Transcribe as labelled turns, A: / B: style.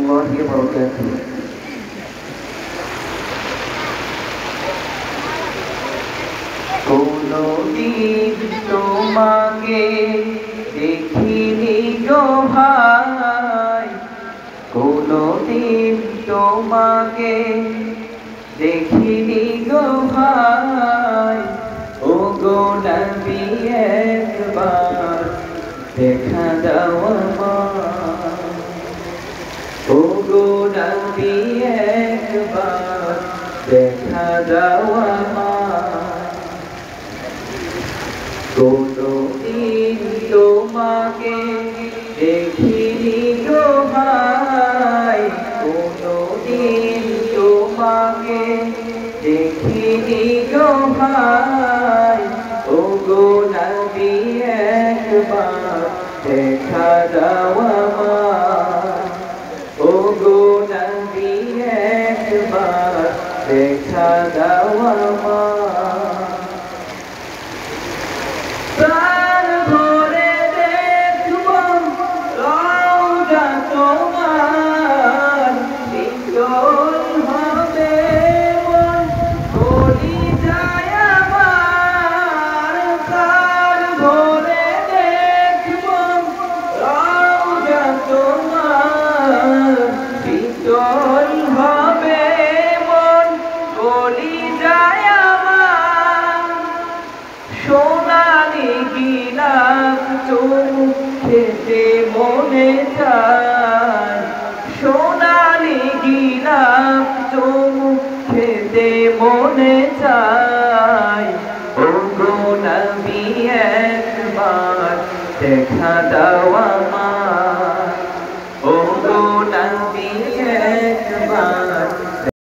A: warahmatullahi wabarakatuh. কোনদিন তোমাকে দেখিনি গো ভাই, কোনদিন তোমাকে দেখিনি গো ভাই। ও গো নবী একবার দেখা দাও আমায়, ও গো নবী একবার দেখা দাও আমায়। কোনদিন তোমাকে দেখিনি গো ভাই, কোনদিন তোমাকে দেখিনি গো ভাই। ও গো নবী একবার দেখা দাও আমায়, ও গো নবী একবার দেখা দাও আমায়। প্রাণ ভরে দেখব রওজা তোমার, শীতল হবে মন কলিজায় আমার। প্রাণ ভরে দেখব রওজা তোমার, শীতল হবে মন কলিজায় আমার। সোনালি গিলাপ চুমু খেতে মনে চায়, সোনালি গিলাপ চুমু খেতে মনে চায়। ও গো নবী একবার দেখা দাও আমায়, ও গো নবী